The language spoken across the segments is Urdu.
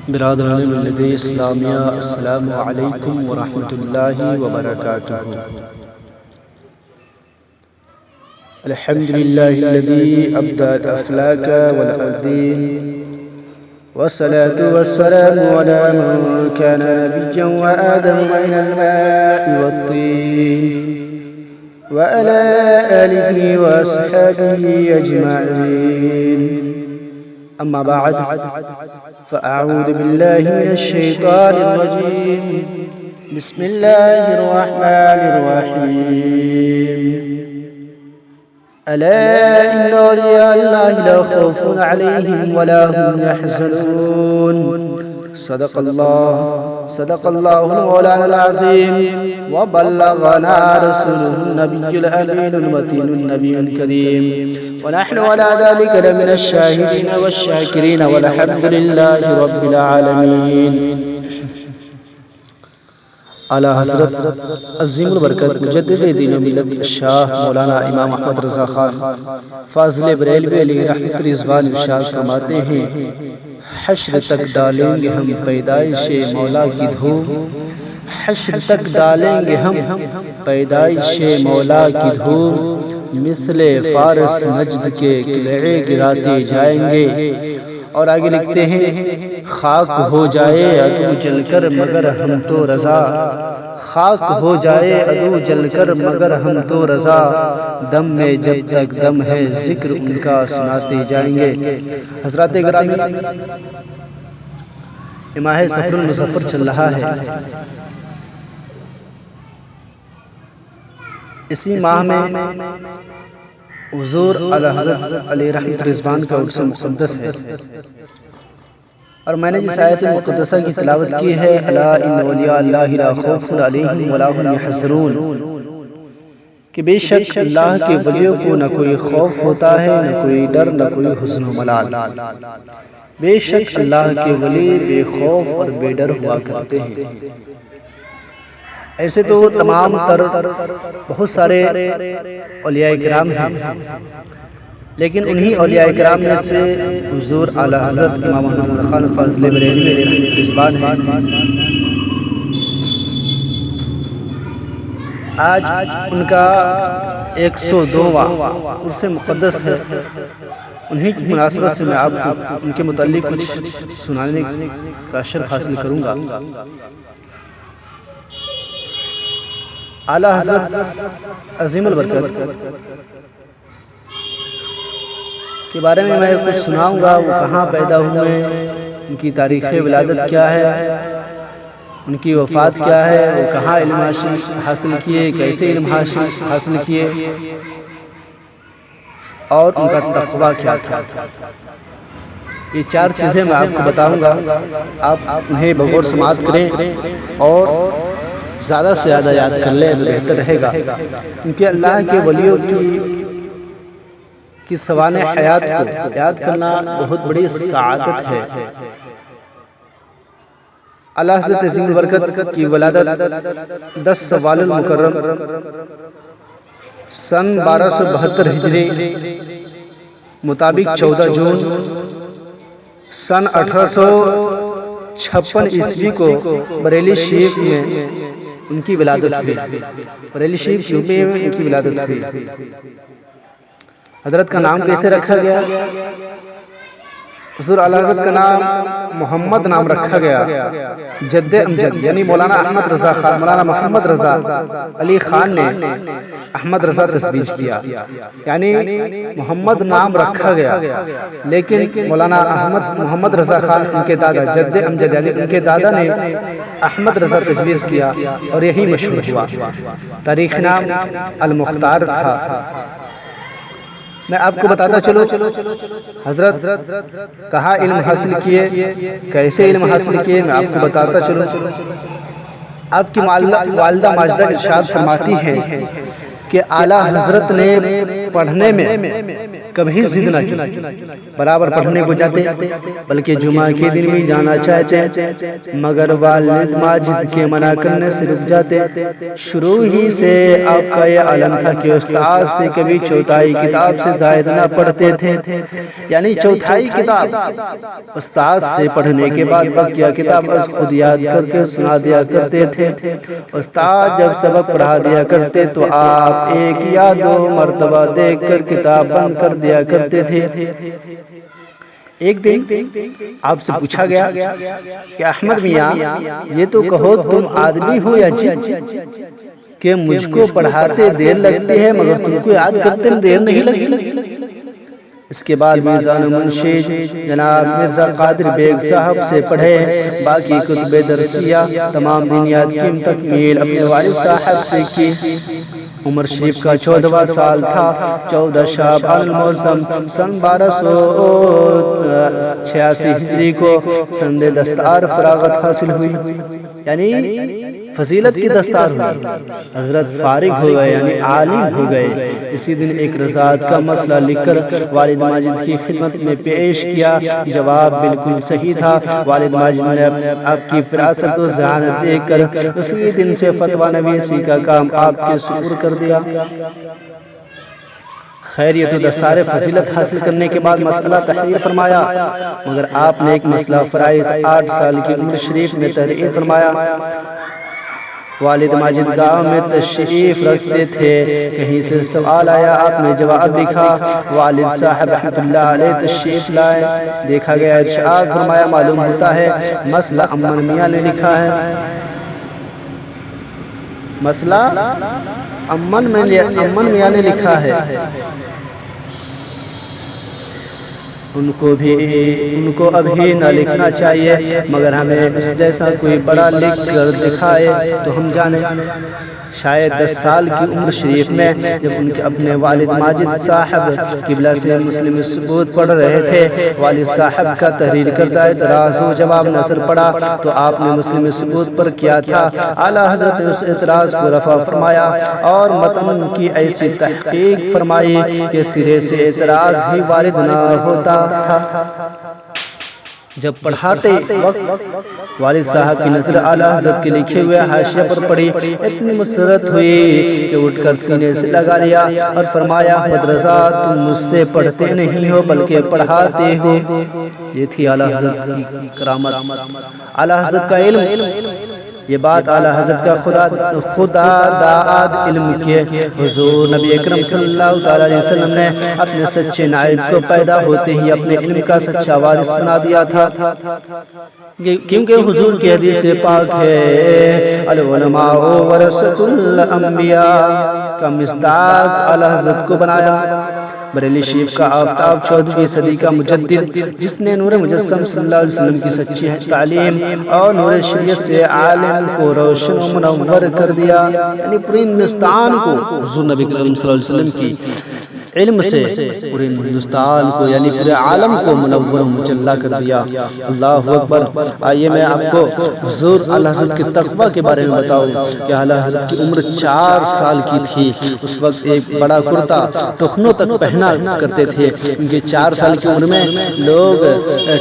برادران ملت اسلامیہ، السلام علیکم ورحمۃ اللہ وبرکاتہ۔ الحمد للہ الذی ابدع الافلاک والارضین، والصلاة والسلام على من كان نبيا وآدم بين الماء والطين، وعلى آله وأصحابه أجمعين. أما بعد، فأعوذ بالله من الشيطان الرجيم. بسم الله الرحمن الرحيم. ألا إن أولياء الله لا خوف عليهم ولا هم يحزنون. صدق الله المولانا العظيم، وبلغنا رسوله النبي الأمين المتين النبي الكريم، ونحن على ذلك لمن الشاهدين والشاكرين، والحمد لله رب العالمين. اعلیٰ حضرت عظیم البرکت مجدد دین و ملت شاہ مولانا امام احمد رضا خان فاضل بریلوی علیہ رحمت رضوان ارشاد فرماتے ہیں، حشر تک ڈالیں گے ہم پیدائش مولا کی دھوم، حشر تک ڈالیں گے ہم پیدائش مولا کی دھوم، مثل فارس نجد کے قلعے گراتے جائیں گے. اور آگے لکھتے ہیں، خاک ہو جائے عدو جل کر مگر ہم تو رضا، خاک ہو جائے عدو جل کر مگر ہم تو رضا، دم میں جب تک دم ہے ذکر ان کا سناتے جائیں گے. حضرات گرامی، ماہ صفر المظفر چل رہا ہے. اسی ماہ میں حضور اعلیٰ حضرت علیہ رحمت رضوان کا عرس مقدس ہے، اور میں نے جس آیت مقدسہ کی تلاوت کی ہے، الا ان اولیاء اللہ لا خوف علیہم ولا هم یحزنون، کہ بے شک اللہ کے ولیوں کو نہ کوئی خوف ہوتا ہے، نہ کوئی ڈر، نہ کوئی حزن و ملال. بے شک اللہ کے ولی بے خوف اور بے ڈر ہوا کرتے ہیں. ایسے تو تمام تر بہت سارے اولیاء کرام ہیں، لیکن انہی اولیاء کرام میں سے حضور اعلیٰ حضرت امام محمد خان فاضل بریلوی علیہ رحمت رضوان ہیں. آج ان کا 102واں عرس مقدس ہے. انہی کی مناسبت سے میں آپ کو ان کے متعلق کچھ سنانے کا شرف حاصل کروں گا. اعلیٰ حضرت عظیم البرکت کے بارے میں کچھ سناؤں گا. وہ کہاں پیدا ہوئے، ان کی تاریخ ولادت کیا ہے، ان کی وفات کیا ہے، وہ کہاں علم حاصل کیے، کیسے علم حاصل کیے، اور ان کا تقویٰ کیا تھا. یہ 4 چیزیں میں آپ کو بتاؤں گا. آپ انہیں بغور سماعت کریں اور زیادہ سے زیادہ یاد کر لیں تو بہتر رہے گا، کیونکہ اللہ کے ولیوں کی سوانح حیات کو یاد کرنا بہت بڑی سعادت ہے. اعلیٰ حضرت عظیم البرکت کی ولادت 10 سوال المکرم سن 1272 ہجری مطابق 14 جون سن 1856 عیسوی کو بریلی شریف میں ان کی ولادت ہوئی. بریلی شریف یوپی میں ان کی ولادت ہوئی. حضرت کا نام کیسے رکھا گیا؟ حضور اعلیٰ حضرت کا نام محمد نام رکھا گیا. جد امجد یعنی مولانا احمد رضا خان، مولانا محمد رضا علی خان نے احمد رضا تسبیح کیا، یعنی محمد نام رکھا گیا، لیکن مولانا محمد رضا خان ان کے دادا جد امجد یعنی ان کے دادا نے احمد رضا تسبیح کیا، اور یہی مشہور ہوا. تاریخ نام المختار تھا. میں آپ کو بتاتا چلو حضرت کہاں علم حاصل کیے، کیسے علم حاصل کیے، میں آپ کو بتاتا چلو. آپ کی والدہ ماجدہ ارشاد فرماتی ہیں کہ اعلیٰ حضرت نے پڑھنے میں کبھی ضد نہ کی، برابر پڑھنے کو جاتے بلکہ جمعہ کے دن بھی جانا چاہتے، مگر والد ماجد کے منع کرنے سے رک جاتے۔ شروع ہی سے آپ کا یہ عالم تھا کہ استاد سے کبھی چوتھائی کتاب سے زائد نہ پڑھتے تھے، یعنی چوتھائی کتاب استاد سے پڑھنے کے بعد بقیہ کتاب از خود یاد کر کے سنا دیا کرتے تھے۔ استاد جب سبق پڑھا دیا کرتے تو آپ ایک یا دو مرتبہ دیکھ کر کتاب بند کر دیا کرتے تھے۔ ایک دن آپ سے پوچھا گیا کہ احمد میاں یہ تو کہو تم آدمی ہو یا جن کہ مجھ کو پڑھاتے دیر لگتی ہے مگر تم کو یاد کرتے دیر نہیں لگتی؟ اس کے بعد میزان منشی جناب مرزا قادر بیگ صاحب سے پڑھے، باقی کتب درسیہ تمام دینیات کی تکمیل اپنے والد صاحب سے کی۔ عمر شریف کا 14واں سال تھا۔ 14 شعبان المعظم سن 1286 ہجری کو سند دستار فراغت حاصل ہوئی، یعنی فضیلت کی دستار ہوئی، حضرت فارغ ہو گئے یعنی عالم ہو گئے۔ اسی دن ایک رضاعت کا مسئلہ لکھ کر والد ماجد کی خدمت میں پیش کیا، جواب بالکل صحیح تھا۔ والد ماجد نے آپ کی فراست و ذہانت دیکھ کر اسی دن سے فتویٰ نویسی کا کام آپ کے سپرد کر دیا۔ خیر یہ تو دستار فضیلت حاصل کرنے کے بعد مسئلہ تحریر فرمایا، مگر آپ نے ایک مسئلہ فرائض 8 سال کی عمر شریف میں تحریر فرمایا۔ والد ماجد گاؤں میں تشریف رکھتے تھے، کہیں سے سوال آیا، آپ نے جواب لکھا، والد صاحب رحمۃ اللہ علیہ تشریف لائے، دیکھا گیا، ارشاد فرمایا معلوم ہوتا ہے مسئلہ امن میاں نے لکھا ہے۔ مسئلہ امن میاں نے لکھا ہے۔ ان کو ابھی نہ لکھنا چاہیے، مگر ہمیں اس جیسا کوئی بڑا لکھ کر دکھائے تو ہم جانیں۔ شاید 10 سال کی عمر شریف میں جب ان کے اپنے والد ماجد صاحب قبلہ سے مسلم ثبوت پڑھ رہے تھے، والد صاحب کا تحریر کردہ اعتراض و جواب نظر پڑا تو آپ نے مسلم ثبوت پر کیا تھا، اعلیٰ حضرت نے اس اعتراض کو رفع فرمایا اور متن کی ایسی تحقیق فرمائی کہ سرے سے اعتراض ہی وارد نہ ہوتا تھا۔ جب پڑھاتے وقت والد صاحب کی نظر اعلیٰ حضرت کے لکھے ہوئے حاشیہ پر پڑی، اتنی مسرت ہوئی کہ اٹھ کر سینے سے لگا لیا اور فرمایا احمد رضا تم مجھ سے پڑھتے نہیں ہو بلکہ پڑھاتے ہو۔ یہ تھی اعلیٰ حضرت کی کرامت، اعلیٰ حضرت کا علم۔ یہ بات اعلیٰ حضرت کا خدا داد علم کے حضور نبی اکرم صلی اللہ علیہ وسلم نے اپنے سچے نائب کو پیدا ہوتے ہی اپنے علم کا سچا وارث بنا دیا تھا، کیونکہ حضور کی حدیث پاک ہے العلماء ورثۃ الانبیاء کا مصداق اعلیٰ حضرت کو بنایا۔ بریلی شریف کا آفتاب 14ویں صدی کا مجدد جس نے نور مجسم صلی اللہ علیہ وسلم کی سچی تعلیم اور نور شریعت سے عالم کو روشن و منور کر دیا، یعنی پورے ہندوستان کو حضور نبی کریم صلی اللہ علیہ وسلم کی علم سے پورے ہندوستان کو یعنی پورے عالم کو منور و مجلہ کر دیا۔ اللہ اکبر۔ آئیے میں آپ کو حضور اعلیٰ حضرت کے تقویٰ کے بارے میں بتاؤں کہ اعلیٰ حضرت کی عمر 4 سال کی تھی، اس وقت ایک بڑا کرتا ٹخنوں تک پہنا کرتے تھے، کیونکہ 4 سال کی عمر میں لوگ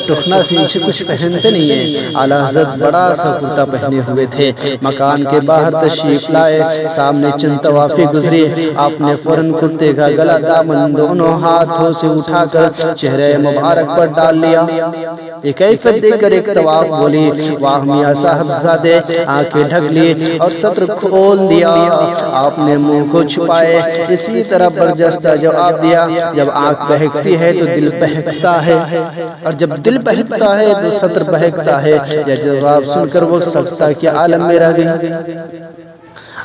ٹخنا سے نیچے کچھ پہنتے نہیں ہیں۔ اعلیٰ حضرت بڑا سا کرتا پہنے ہوئے تھے، مکان کے باہر تشریف لائے، سامنے چند طوافی گزری، آپ نے فوراً کرتے کا گلا دامن دونوں ہاتھوں سے اٹھا کر چہرے مبارک پر ڈال لیا۔ یہ کیفیت دیکھ کر ایک طواف بولی واہ میاں صاحب زادے، آنکھیں ڈھک لی اور سطر کھول دیا، آپ نے منہ کو چھپائے، اسی طرح برجستہ جواب دیا جب آنکھ بہکتی ہے تو دل بہکتا ہے، اور جب دل بہکتا ہے تو سطر بہکتا ہے۔ یہ جواب سن کر وہ سکتا کہ عالم میں رہ گئی۔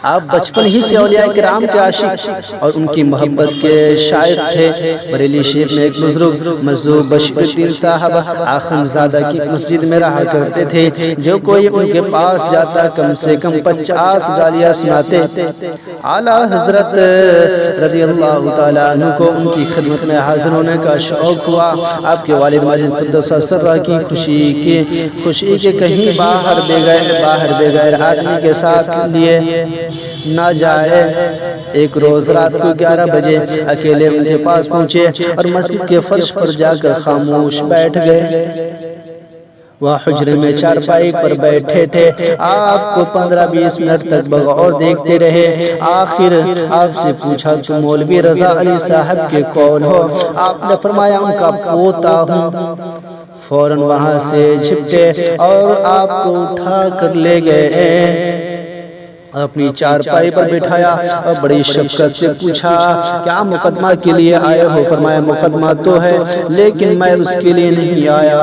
آپ بچپن ہی سے اولیاء کرام کے عاشق اور ان کی محبت کے شائق تھے۔ بریلی شریف میں ایک بزرگ مذہوب بشیر الدین صاحب آخن زادہ کی مسجد میں رہا کرتے تھے، جو کوئی ان کے پاس جاتا کم سے کم 50 گالیاں سناتے۔ اعلیٰ حضرت رضی اللہ تعالیٰ عنہ کو ان کی خدمت میں حاضر ہونے کا شوق ہوا۔ آپ کے والد ماجد قدس سرہ کی خوشی کے کہیں باہر بے غیر آدمی کے ساتھ لیے نہ جائے، ایک روز رات کو 11 بجے اکیلے ان کے پاس پہنچے اور مسجد کے فرش پر جا کر خاموش بیٹھ گئے۔ وہ حجرے میں چارپائی پر بیٹھے تھے، آپ کو 15-20 منٹ تک بغور دیکھتے رہے۔ آخر آپ سے پوچھا کہ مولوی رضا علی صاحب کے کون ہو؟ آپ نے فرمایا ان کا پوتا ہوں۔ فوراً وہاں سے جھپٹے اور آپ کو اٹھا کر لے گئے، اپنی چارپائی پر بٹھایا اور بڑی شفقت سے پوچھا کیا مقدمہ کے لیے آئے ہو؟ فرمایا مقدمہ تو ہے لیکن میں اس کے لیے نہیں آیا،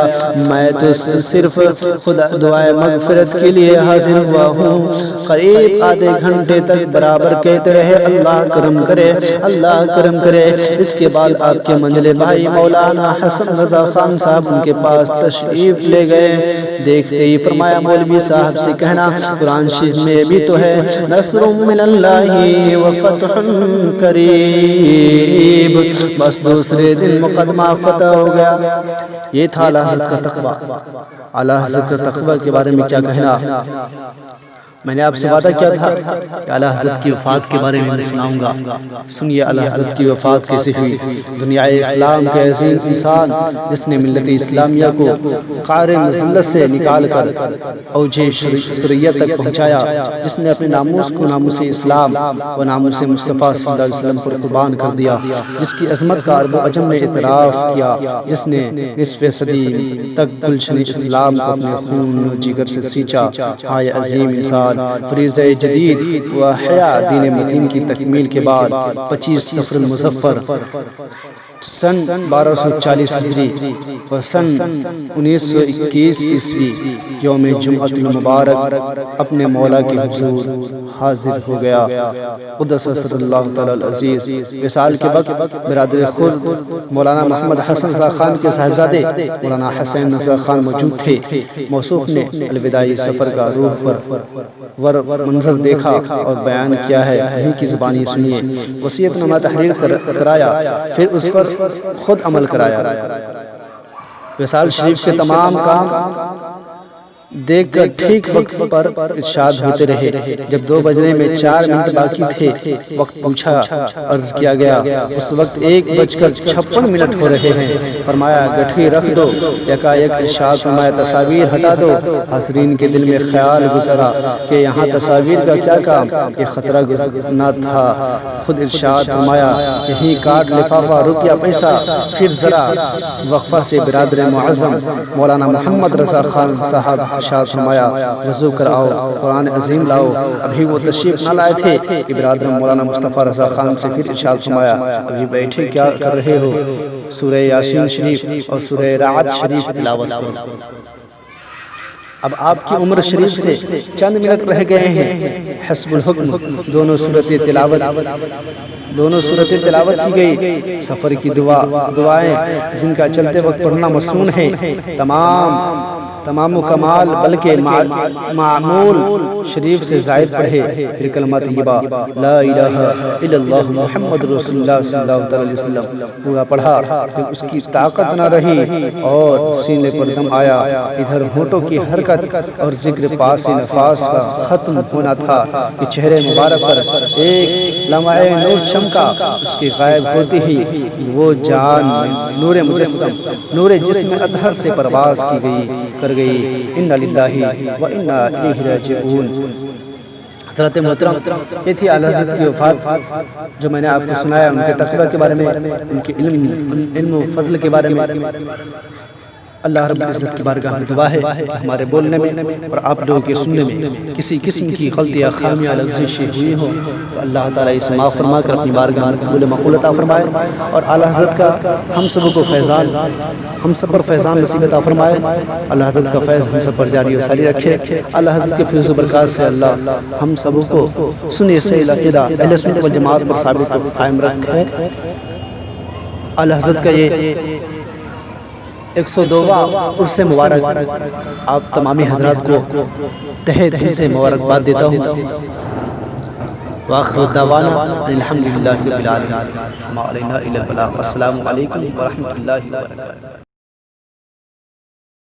میں تو صرف خدا دعائے مغفرت کے لیے حاضر ہوا ہوں۔ قریب آدھے گھنٹے تک برابر کہتے رہے اللہ کرم کرے، اللہ کرم کرے۔ اس کے بعد آپ کے منجلے بھائی مولانا حسن رضا خان صاحب ان کے پاس تشریف لے گئے۔ دیکھتے ہی فرمایا مولوی صاحب سے کہنا قرآن شریف میں بھی تو ہے نصر من اللہ وفتح قریب، بس دوسرے دن مقدمہ فتح ہو گیا۔ یہ تھا اعلیٰ حضرت کا تقویٰ۔ اعلیٰ حضرت کا تقویٰ کے بارے میں کیا کہنا؟ میں نے آپ سے وعدہ کیا تھا کہ اعلیٰ حضرت کی وفات کے بارے میں سناؤں گا۔ سنیے اعلیٰ حضرت کی وفات کیسے ہوئی۔ دنیا اسلام کے عظیم انسان جس نے ملت اسلامیہ کو قعر مذلت سے نکال کر اوج شریعت تک پہنچایا، جس نے اپنے ناموس کو ناموس اسلام و ناموس مصطفیٰ صلی اللہ علیہ وسلم پر قربان کر دیا، جس کی عظمت کا عرب و عجم نے اعتراف کیا، جس نے نصف صدی تک گلشن اسلام کو اپنے خون و جگر سے سینچا۔ آئے عظیم انسان فریضہ جدید و احیاء دین متین کی تکمیل کے بعد 25 صفر المظفر سن 1240 ہجری و سن 1921 عیسوی یوم جمعۃ المبارک اپنے مولا کے حضور حاضر ہو گیا۔ قدس سر اللہ تعالی العزیز۔ وصال کے وقت برادر خود مولانا محمد حسن رضا خان کے صاحبزادے مولانا حسین رضا خان موجود تھے۔ موصوف نے الوداعی سفر کا روح پر منظر دیکھا اور بیان کیا ہے، انہی کی زبانی سنیے۔ وصیت نامہ تحریر کرایا، پھر اس پر خود عمل کرایا۔ وصال شریف کے تمام کام دیکھ کر ٹھیک وقت پر ارشاد ہوتے رہے۔ جب 2 بجنے میں 4 منٹ باقی تھے، وقت پوچھا، عرض کیا گیا اس وقت 1:56 منٹ ہو رہے ہیں۔ فرمایا گٹھی رکھ دو، یکایک ارشاد فرمایا تصاویر ہٹا دو۔ حاضرین کے دل میں خیال گزرا کہ یہاں تصاویر کا کیا کام، یہ خطرہ گزرنا تھا۔ خود ارشاد فرمایا یہیں کاٹ لفافہ روپیہ پیسہ، پھر ذرا وقفہ سے برادر معظم مولانا محمد رضا خان صاحب ارشاد فرمایا وضو کر آؤ، قرآن عظیم لاؤ۔ ابھی وہ تشریف نہ لائے تھے کہ برادر مولانا مصطفیٰ رضا خان سے پھر ارشاد فرمایا ابھی بیٹھے کیا کر رہے ہو؟ سورہ یاسین شریف اور سورہ رعد شریف تلاوت کرو۔ اب آپ کی عمر شریف سے چند منٹ رہ گئے ہیں۔ حسب الحکم دونوں صورتیں تلاوت کی گئی۔ سفر کی دعائیں جن کا چلتے وقت پڑھنا مسنون ہے، تمام و کمال بلکہ معمول شریف سے زائد پڑھے۔ پھر کلمہ طیبہ لا الہ الا اللہ محمد رسول اللہ صلی اللہ علیہ وسلم پورا پڑھا۔ پھر اس کی طاقت نہ رہی اور سینے پر دم آیا۔ ادھر ہونٹوں کی حرکت اور ذکر پاس نفاس کا ختم ہونا تھا کہ چہرے مبارک پر ایک لمعہ نور چمکا۔ اس کے غائب ہوتے ہی وہ جان نور مجسم نور جسم اطہر سے پرواز کر گئی۔ انا للہ و انا الیہ راجعون۔ حضرت محترم، یہ تھی اعلیٰ حضرت کی وفات جو میں نے آپ کو سنایا، ان کے تقویٰ کے بارے میں، ان کے علم و فضل کے بارے میں۔ اللہ رب العزت کی بارگاہ میں دعا ہے ہمارے بولنے میں اور آپ لوگوں کے سننے میں کسی قسم کی غلطی یا خامیاں لغزشیں ہوئی ہوں تو اللہ تعالیٰ اسے معاف فرما کر اپنی بارگاہ میں قبول مقبول عطا فرمائے، اور اعلیٰ حضرت کا ہم سب کو فیضان، ہم سب پر فیضان نصیب عطا فرمائے۔ اللہ حضرت کا فیض ہم سب پر جاری و ساری رکھے۔ اللہ حضرت کے فیض و برکات سے اللہ ہم سب کو سنی سے عقیدہ اہل سنت والجماعت پر ثابت و قائم رکھے۔ اعلیٰ حضرت کا یہ 102واں عرس مبارک آپ تمامی حضرات کو تہہ دل سے مبارکباد دیتا ہوں۔ وآخر دعوانا الحمدللہ رب العالمین، ما علینا الا البلاغ۔ السلام علیکم ورحمۃ اللہ وبرکاتہ۔